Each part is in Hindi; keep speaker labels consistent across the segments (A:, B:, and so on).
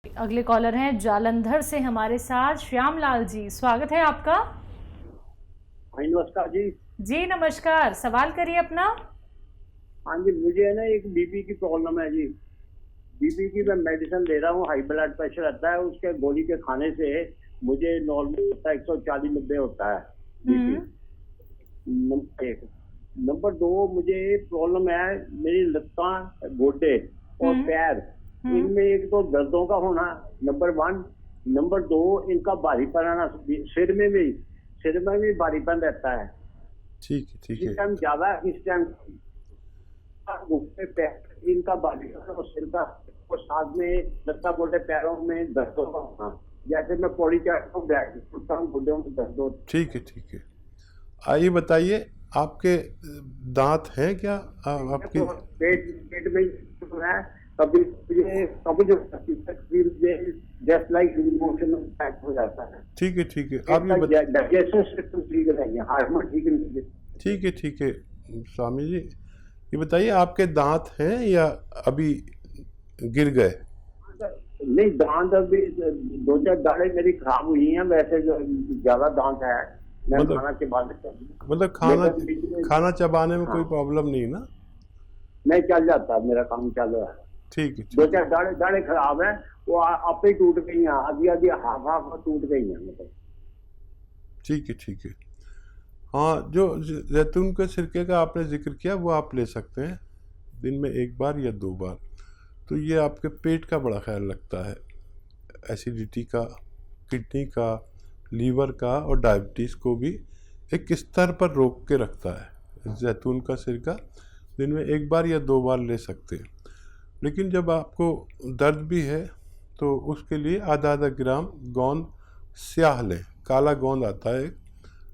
A: अगले कॉलर हैं जालंधर से हमारे साथ श्याम लाल जी, स्वागत है आपका।
B: नमस्कार जी।
A: जी नमस्कार, सवाल करिए अपना।
B: हाँ जी, मुझे है ना एक बीपी की प्रॉब्लम है जी। बीपी की मैं मेडिसिन ले रहा हूँ, हाई ब्लड प्रेशर रहता है, उसके गोली के खाने से मुझे नॉर्मल होता है 140-90 होता है बीपी। नंबर एक। नंबर दो, मुझे प्रॉब्लम है मेरी लत्तां, गोडे और पैर, इनमें एक तो दर्दों का होना नंबर वन। नंबर दो, इनका भारीपन आना, सिर में भी भारीपन रहता है।
C: ठीक है ठीक है।
B: इस टाइम ज्यादा, इस टाइम घुटने पैर इनका भारीपन और सिर का, और साथ में लत्ता गोडे पैरों में दर्दों का होना, जैसे मैं पौड़ी चढ़ता हूँ बैठ उठता हूँ घुटनों में दर्द होता।
C: ठीक है ठीक है। आइए बताइए, आपके दांत हैं क्या? आपके
B: पेट में है, कभी जो जस्ट लाइक इमोशनल इम्पैक्ट हो जाता है।
C: ठीक है ठीक है। आप ये
B: डाइजेशन सिस्टम ठीक रहेंगे, हार्मोन ठीक नहीं।
C: ठीक है ठीक है स्वामी जी, ये बताइए आपके दांत हैं या अभी गिर गए?
B: नहीं, दांत अभी 2-4 दाढ़ें मेरी खराब हुई हैं, वैसे जो ज्यादा दांत है मैं खाना के बाद
C: खाना चबाने में कोई प्रॉब्लम नहीं ना?
B: नहीं, चल जाता है, मेरा काम चल रहा है।
C: ठीक है।
B: 2-4 दाढ़ें खराब है, वो आप ही टूट गई हैं, आधी हाफ टूट गई हैं मतलब।
C: ठीक है ठीक है। हाँ, जो जैतून के सिरके का आपने जिक्र किया वो आप ले सकते हैं दिन में 1 बार या 2 बार। तो ये आपके पेट का बड़ा ख्याल रखता है, एसिडिटी का, किडनी का, लीवर का और डायबिटीज़ को भी एक स्तर पर रोक के रखता है। जैतून का सिरका दिन में 1 बार या 2 बार ले सकते हैं। लेकिन जब आपको दर्द भी है तो उसके लिए आधा ग्राम गोंद स्याह लें, काला गोंद आता है,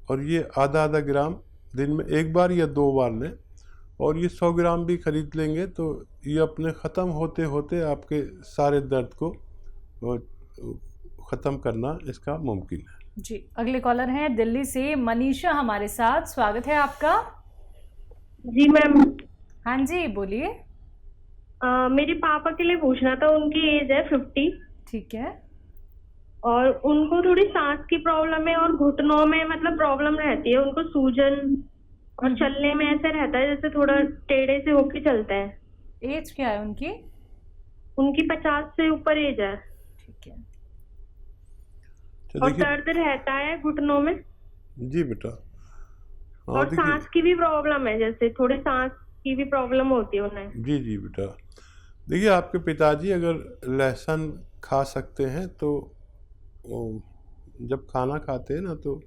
C: और ये आधा ग्राम दिन में 1 बार या 2 बार लें। और ये 100 ग्राम भी खरीद लेंगे तो ये अपने ख़त्म होते होते आपके सारे दर्द को ख़त्म करना इसका मुमकिन है।
A: जी अगले कॉलर हैं दिल्ली से मनीषा हमारे साथ, स्वागत है आपका।
D: जी मैम।
A: हाँ जी बोलिए।
D: मेरे पापा के लिए पूछना था, उनकी एज है 50।
A: ठीक है।
D: और उनको थोड़ी सांस की प्रॉब्लम है और घुटनों में मतलब प्रॉब्लम रहती है, उनको सूजन, और चलने में ऐसे रहता है जैसे थोड़ा टेढ़े से होके चलता है।
A: एज क्या है उनकी?
D: उनकी 50 से ऊपर एज है।
A: ठीक है।
D: और दर्द रहता है घुटनों में।
C: जी बेटा।
D: और सांस की भी प्रॉब्लम है, जैसे थोड़ी सांस की भी प्रॉब्लम होती है उन्हें।
C: जी जी बेटा, देखिए आपके पिताजी अगर लहसुन खा सकते हैं तो जब खाना खाते हैं ना तो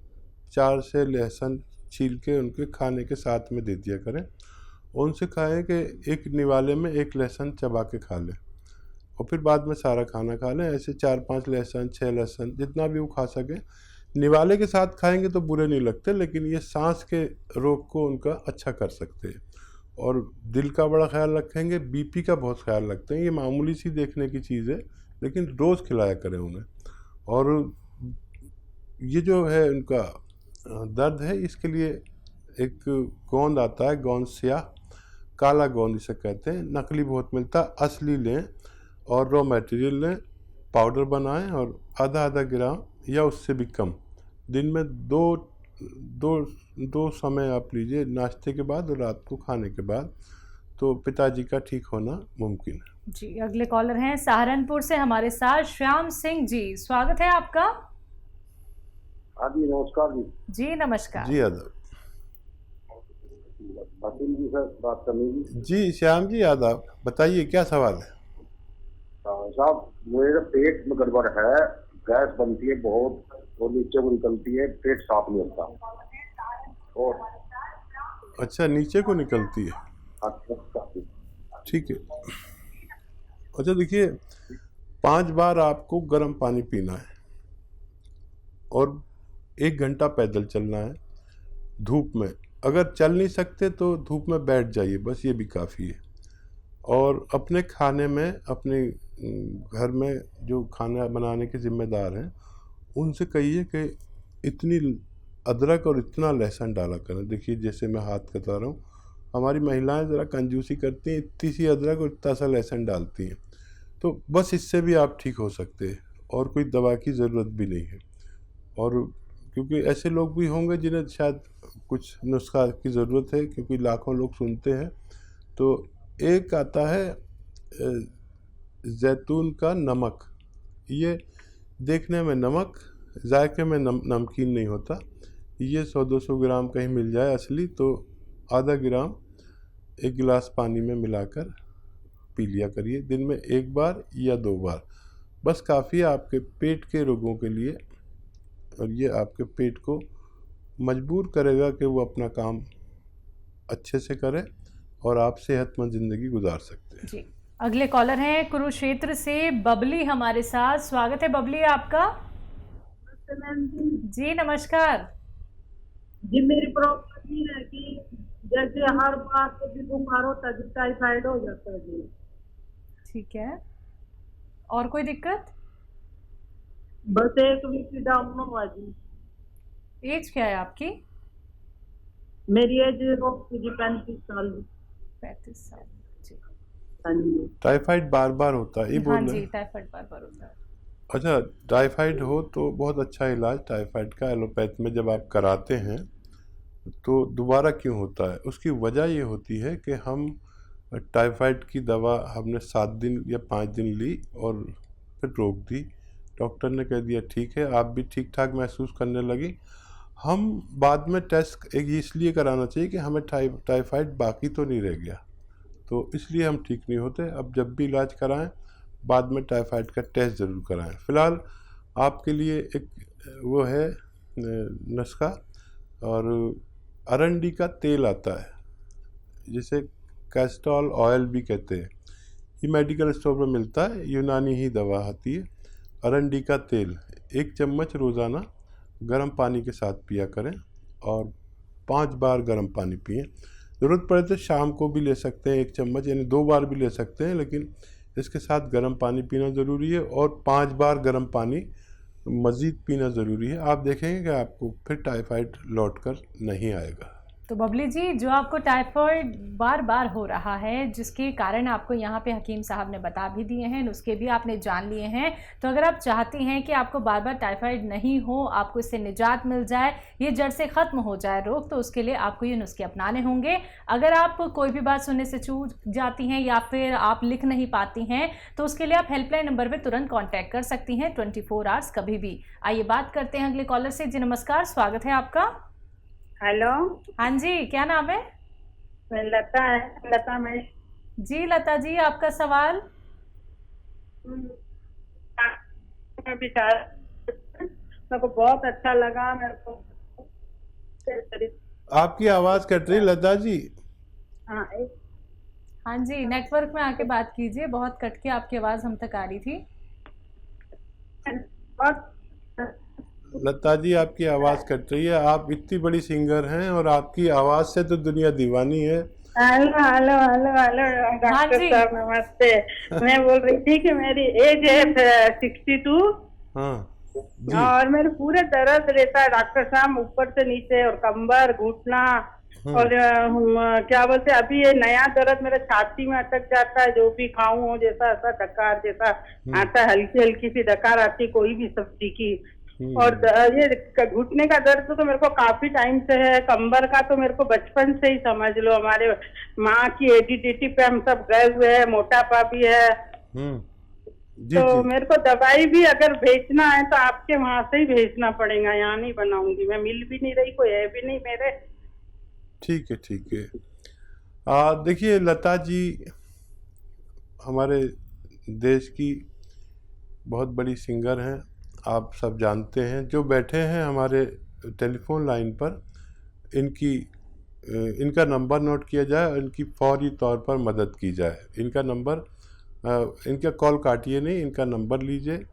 C: 4 से लहसुन छील के उनके खाने के साथ में दे दिया करें। उनसे कहें कि एक निवाले में 1 लहसुन चबा के खा लें और फिर बाद में सारा खाना खा लें। ऐसे 4-5 लहसुन, 6 लहसुन, जितना भी वो खा सकें। निवाले के साथ खाएंगे तो बुरे नहीं लगते, लेकिन ये सांस के रोग को उनका अच्छा कर सकते हैं। और दिल का बड़ा ख्याल रखेंगे, बीपी का बहुत ख्याल रखते हैं। ये मामूली सी देखने की चीज़ है, लेकिन रोज़ खिलाया करें उन्हें। और ये जो है उनका दर्द है, इसके लिए एक गोंद आता है, गोंद स्याह, काला गोंद इसे कहते हैं, नकली बहुत मिलता है, असली लें और रॉ मटेरियल लें, पाउडर बनाएं और आधा ग्राम या उससे भी कम दिन में दो समय आप लीजिए, नाश्ते के बाद और रात को खाने के बाद, तो पिताजी का ठीक होना मुमकिन है।
A: जी अगले कॉलर हैं सहारनपुर से हमारे साथ श्याम सिंह जी, स्वागत है आपका।
B: हाँ जी नमस्कार जी।
A: जी नमस्कार।
C: जी आदाब।
B: जी सर बात करनी जी।
C: जी श्याम जी आदाब, बताइए क्या सवाल है?
B: साहब मेरे पेट में गड़बड़ है, गैस बनती है बहुत और नीचे को निकलती है, पेट साफ नहीं होता। और
C: अच्छा, नीचे को निकलती है। ठीक है। अच्छा देखिए, 5 बार आपको गर्म पानी पीना है और 1 घंटा पैदल चलना है धूप में। अगर चल नहीं सकते तो धूप में बैठ जाइए, बस ये भी काफ़ी है। और अपने खाने में, अपने घर में जो खाना बनाने के जिम्मेदार हैं उनसे कहिए कि इतनी अदरक और इतना लहसुन डाला करें। देखिए जैसे मैं हाथ बता रहा हूँ, हमारी महिलाएं ज़रा कंजूसी करती हैं, इतनी सी अदरक और इतना सा लहसुन डालती हैं, तो बस इससे भी आप ठीक हो सकते हैं और कोई दवा की ज़रूरत भी नहीं है। और क्योंकि ऐसे लोग भी होंगे जिन्हें शायद कुछ नुस्खा की ज़रूरत है, क्योंकि लाखों लोग सुनते हैं। तो एक आता है जैतून का नमक। ये देखने में नमक, जायके में नमकीन नहीं होता। ये 100-200 ग्राम कहीं मिल जाए असली तो आधा ग्राम 1 गिलास पानी में मिलाकर पी लिया करिए, दिन में 1 बार या 2 बार, बस काफ़ी है आपके पेट के रोगों के लिए। और ये आपके पेट को मजबूर करेगा कि वो अपना काम अच्छे से करे और आप सेहतमंद ज़िंदगी गुजार सकते हैं।
A: जी, अगले कॉलर हैं कुरुक्षेत्र से बबली हमारे साथ। स्वागत है बबली आपका। जी नमस्कार।
E: जी मेरी प्रॉब्लम ये है कि जैसे हर बार को भी बुखार होता है, टाइफाइड हो जाता है जी।
A: ठीक है, और कोई दिक्कत?
E: बस एक वीक डाउन हुआ जी।
A: एज क्या है आपकी?
E: मेरी एज जी 35 साल।
A: 35 साल। जी
E: हाँ जी।
C: टाइफाइड बार बार होता है, ये बोल
A: हाँ
C: रहे
A: जी,
C: हैं?
A: टाइफाइड बार बार होता है।
C: अच्छा, टाइफाइड हो तो बहुत अच्छा इलाज टाइफाइड का एलोपैथ में जब आप कराते हैं तो दोबारा क्यों होता है, उसकी वजह ये होती है कि हम टाइफाइड की दवा हमने 7 दिन या 5 दिन ली और फिर रोक दी। डॉक्टर ने कह दिया ठीक है, आप भी ठीक ठाक महसूस करने लगी। हम बाद में टेस्ट एक इसलिए कराना चाहिए कि हमें टाइफाइड बाकी तो नहीं रह गया, तो इसलिए हम ठीक नहीं होते। अब जब भी इलाज कराएं बाद में टाइफाइड का टेस्ट ज़रूर कराएं। फ़िलहाल आपके लिए एक वो है नुस्खा, और अरंडी का तेल आता है जिसे कैस्टोल ऑयल भी कहते हैं। ये मेडिकल स्टोर में मिलता है, यूनानी ही दवा आती है। अरंडी का तेल 1 चम्मच रोज़ाना गर्म पानी के साथ पिया करें और 5 बार गर्म पानी पिएं। ज़रूरत पड़े तो शाम को भी ले सकते हैं 1 चम्मच, यानी 2 बार भी ले सकते हैं, लेकिन इसके साथ गर्म पानी पीना ज़रूरी है और 5 बार गर्म पानी मज़ीद पीना ज़रूरी है। आप देखेंगे कि आपको फिर टाइफाइड लौट कर नहीं आएगा।
A: तो बबली जी, जो आपको टाइफाइड बार बार हो रहा है, जिसके कारण आपको यहाँ पे हकीम साहब ने बता भी दिए हैं, नुस्खे भी आपने जान लिए हैं, तो अगर आप चाहती हैं कि आपको बार बार टाइफाइड नहीं हो, आपको इससे निजात मिल जाए, ये जड़ से ख़त्म हो जाए रोग, तो उसके लिए आपको ये नुस्खे अपनाने होंगे। अगर आप कोई भी बात सुनने से चूक जाती हैं या फिर आप लिख नहीं पाती हैं, तो उसके लिए आप हेल्पलाइन नंबर पर तुरंत कॉन्टैक्ट कर सकती हैं 24 आवर्स कभी भी। आइए बात करते हैं अगले कॉलर से। जी नमस्कार, स्वागत है आपका।
E: हेलो।
A: हाँ जी, क्या नाम है?
E: मैं लता है, लता मैं।
A: जी लता जी, आपका सवाल।
E: मेरे को बहुत अच्छा लगा। मेरे को
C: आपकी आवाज़ कट रही लता जी।
E: हाँ
A: हाँ जी, नेटवर्क में आके बात कीजिए, बहुत कट के आपकी आवाज़ हम तक आ रही थी।
E: बहुत
C: लता जी, आपकी आवाज़ कट रही है। आप इतनी बड़ी सिंगर हैं और आपकी आवाज़ से तो दुनिया दीवानी है।
E: हेलो हेलो हेलो हेलो
A: हाँ
E: डॉक्टर
A: जी।
E: साहब नमस्ते। मैं बोल रही थी कि मेरी एज है 62
C: हाँ जी।
E: और मेरे पूरे दर्द रहता है डॉक्टर साहब, ऊपर से नीचे और कमर घुटना और क्या बोलते हैं, अभी ये नया दर्द मेरे छाती में अटक जाता है। जो भी खाऊं जैसा ऐसा डकार जैसा आता है, हल्की हल्की सी डकार आती है कोई भी सब्जी की। और ये घुटने का दर्द तो मेरे को काफी टाइम से है। कंबर का तो मेरे को बचपन से ही समझ लो, हमारे माँ की एडिडिटी पे हम सब गए हुए हैं, मोटापा भी है।
C: जी,
E: तो
C: जी।
E: मेरे को दवाई भी अगर भेजना है तो आपके वहां से ही भेजना पड़ेगा, यहाँ नहीं बनाऊंगी मैं। मिल भी नहीं रही, कोई है भी नहीं मेरे।
C: ठीक है, ठीक है। देखिए लता जी, हमारे देश की बहुत बड़ी सिंगर हैं, आप सब जानते हैं। जो बैठे हैं हमारे टेलीफोन लाइन पर, इनका नंबर नोट किया जाए और इनकी फौरी तौर पर मदद की जाए। इनका नंबर, इनका कॉल काटिए नहीं, इनका नंबर लीजिए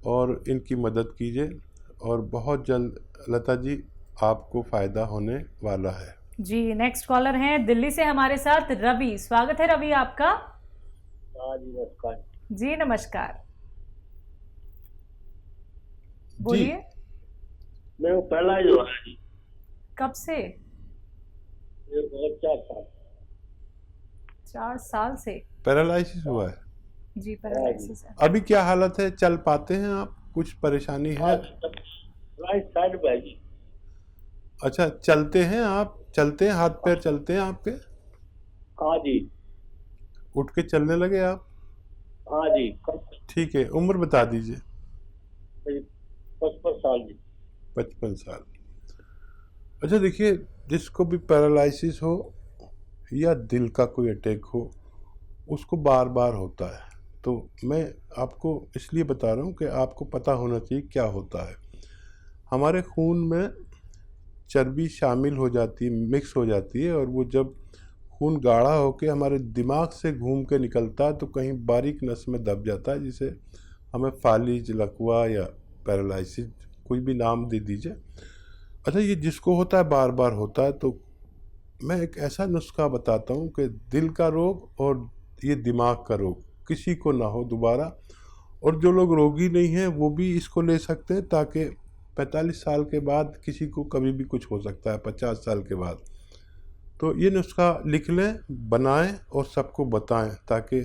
C: और इनकी मदद कीजिए और बहुत जल्द लता जी आपको फ़ायदा होने वाला है।
A: जी, नेक्स्ट कॉलर हैं दिल्ली से हमारे साथ रवि। स्वागत है रवि आपका।
B: नमस्कार
A: जी नमस्कार, बोलिए।
B: मैं पैरालाइज हो रहा है जी।
A: कब से?
B: ये बहुत 4 साल।
A: 4 साल से।
C: पैरालिसिस हुआ है?
A: जी पैरालिसिस है।
C: अभी क्या हालत है, चल पाते हैं आप, कुछ परेशानी है?
B: राइट साइड में जी।
C: अच्छा, चलते हैं आप, चलते हैं, हाथ पैर चलते हैं आपके?
B: हाँ जी।
C: उठ के चलने लगे आप?
B: हाँ जी।
C: ठीक है, उम्र बता दीजिए।
B: 55 साल जी।
C: 55 साल। अच्छा देखिए, जिसको भी पैरालिसिस हो या दिल का कोई अटैक हो, उसको बार बार होता है। तो मैं आपको इसलिए बता रहा हूँ कि आपको पता होना चाहिए क्या होता है। हमारे खून में चर्बी शामिल हो जाती है, मिक्स हो जाती है, और वो जब खून गाढ़ा होकर हमारे दिमाग से घूम के निकलता है तो कहीं बारीक नस में दब जाता है, जिसे हमें फालिज, लकवा या पैरालिसिस, कोई भी नाम दे दीजिए। अच्छा, ये जिसको होता है बार बार होता है, तो मैं एक ऐसा नुस्खा बताता हूँ कि दिल का रोग और ये दिमाग का रोग किसी को ना हो दोबारा। और जो लोग रोगी नहीं हैं वो भी इसको ले सकते हैं, ताकि 45 साल के बाद किसी को कभी भी कुछ हो सकता है, 50 साल के बाद। तो ये नुस्खा लिख लें, बनाएं और सबको बताएं, ताकि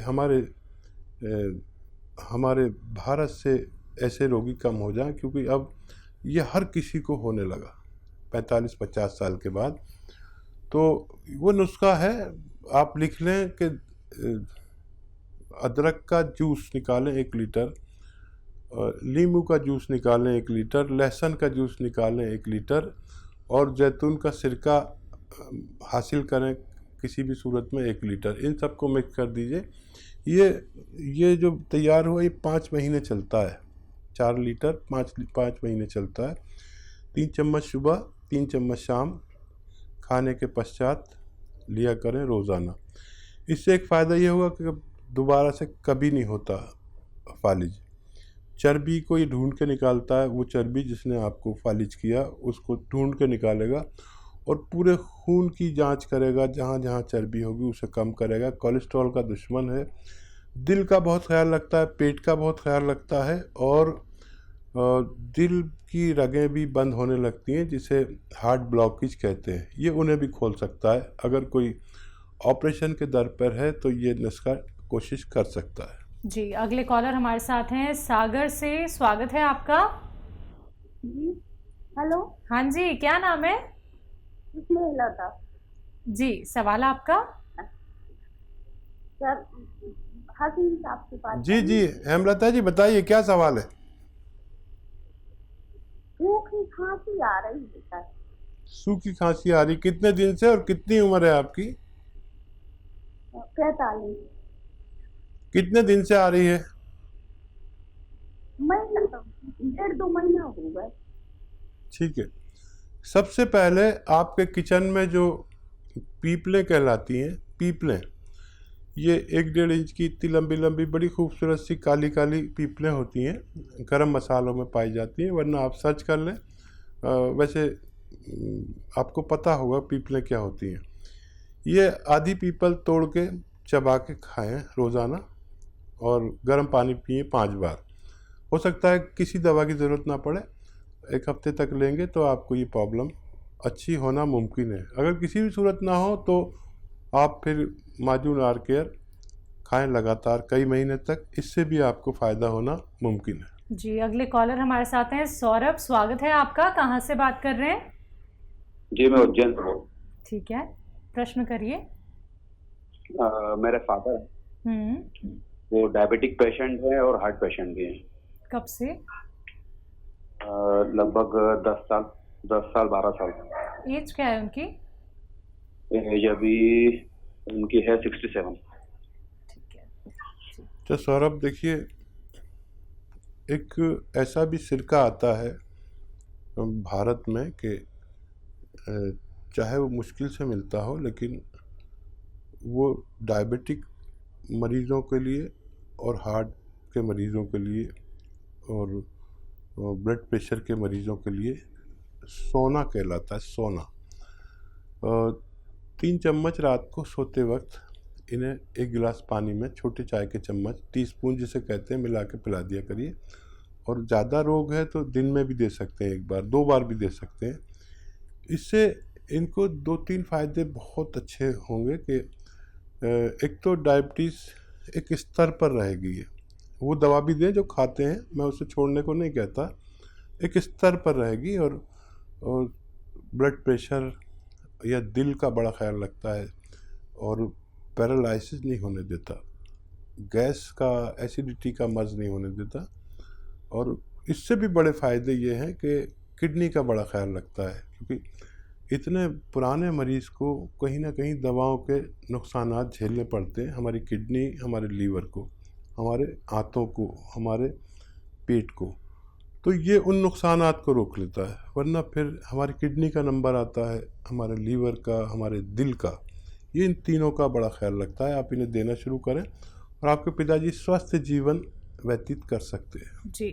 C: हमारे भारत से ऐसे रोगी कम हो जाएं, क्योंकि अब ये हर किसी को होने लगा 45-50 साल के बाद। तो वो नुस्खा है, आप लिख लें कि अदरक का जूस निकालें 1 लीटर, नींबू का जूस निकालें 1 लीटर, लहसुन का जूस निकालें 1 लीटर, और जैतून का सिरका हासिल करें किसी भी सूरत में 1 लीटर। इन सबको मिक्स कर दीजिए। ये जो तैयार हुआ ये 5 महीने चलता है। 4 लीटर 5 महीने चलता है। 3 चम्मच सुबह, 3 चम्मच शाम, खाने के पश्चात लिया करें रोज़ाना। इससे एक फ़ायदा ये होगा कि दोबारा से कभी नहीं होता फालिज। चर्बी को ये ढूंढ के निकालता है, वो चर्बी जिसने आपको फालिज किया उसको ढूंढ के निकालेगा, और पूरे खून की जांच करेगा, जहाँ जहाँ चर्बी होगी उसे कम करेगा। कोलेस्ट्रॉल का दुश्मन है। दिल का बहुत ख्याल रखता है, पेट का बहुत ख्याल रखता है, और दिल की रगें भी बंद होने लगती हैं, जिसे हार्ट ब्लॉकेज कहते हैं, ये उन्हें भी खोल सकता है। अगर कोई ऑपरेशन के दर पर है तो ये नुस्खा कोशिश कर सकता है।
A: जी, अगले कॉलर हमारे साथ हैं सागर से। स्वागत है आपका।
F: जी हेलो।
A: हाँ जी, क्या नाम है?
F: इसमें लता
A: जी, सवाल आपका।
F: सर, हकीम साहब के पास
C: जी जी, हेमलता जी बताइए क्या सवाल है?
F: सूखी खांसी आ रही है सर।
C: सूखी खांसी आ रही, कितने दिन से और कितनी उम्र है आपकी?
F: 45
C: कितने दिन से आ रही है?
F: महीना, 1.5-2 महीना हो गए।
C: ठीक है, सबसे पहले आपके किचन में जो पीपलें कहलाती हैं, पीपलें, ये 1-1.5 इंच की इतनी लंबी लंबी बड़ी खूबसूरत सी काली काली पीपलें होती हैं, गरम मसालों में पाई जाती हैं, वरना आप सर्च कर लें। वैसे आपको पता होगा पीपलें क्या होती हैं। ये आधी पीपल तोड़ के चबा के खाएं रोज़ाना, और गर्म पानी पिए 5 बार। हो सकता है किसी दवा की ज़रूरत ना पड़े, 1 हफ्ते तक लेंगे तो आपको ये प्रॉब्लम अच्छी होना मुमकिन है। अगर किसी भी सूरत ना हो तो आप फिर माजून आर केयर खाएं लगातार कई महीने तक, इससे भी आपको फ़ायदा होना मुमकिन है।
A: जी, अगले कॉलर हमारे साथ हैं सौरभ। स्वागत है आपका। कहाँ से बात कर रहे हैं?
G: जी, मैं उज्जैन से हूँ।
A: ठीक है, प्रश्न करिए।
G: मेरे फादर वो डायबिटिक पेशेंट है और हार्ट पेशेंट भी हैं।
A: कब से?
G: लगभग 10 साल 12 साल।
A: एज क्या है उनकी?
G: एज अभी उनकी है 67।
A: ठीक है।
C: तो सौरभ देखिए, एक ऐसा भी सिरका आता है भारत में कि चाहे वो मुश्किल से मिलता हो, लेकिन वो डायबिटिक मरीज़ों के लिए और हार्ट के मरीज़ों के लिए और ब्लड प्रेशर के मरीज़ों के लिए सोना कहलाता है, सोना। 3 चम्मच रात को सोते वक्त इन्हें 1 गिलास पानी में छोटे चाय के चम्मच, टीस्पून जिसे कहते हैं, मिला के पिला दिया करिए। और ज़्यादा रोग है तो दिन में भी दे सकते हैं, 1 बार 2 बार भी दे सकते हैं। इससे इनको 2-3 फ़ायदे बहुत अच्छे होंगे कि एक तो डायबिटीज़ एक स्तर पर रहेगी ये। वो दवा भी दें जो खाते हैं, मैं उसे छोड़ने को नहीं कहता, एक स्तर पर रहेगी। और ब्लड प्रेशर या दिल का बड़ा ख्याल रखता है और पैरालिसिस नहीं होने देता, गैस का, एसिडिटी का मर्ज नहीं होने देता। और इससे भी बड़े फ़ायदे ये हैं कि किडनी का बड़ा ख्याल रखता है, क्योंकि इतने पुराने मरीज़ को कहीं ना कहीं दवाओं के नुकसानात झेलने पड़ते हैं, हमारी किडनी, हमारे लीवर को, हमारे आंतों को, हमारे पेट को। तो ये उन नुकसानात को रोक लेता है, वरना फिर हमारी किडनी का नंबर आता है, हमारे लीवर का, हमारे दिल का, ये इन तीनों का बड़ा ख्याल रखता है। आप इन्हें देना शुरू करें और आपके पिताजी स्वस्थ जीवन व्यतीत कर सकते हैं।
A: जी।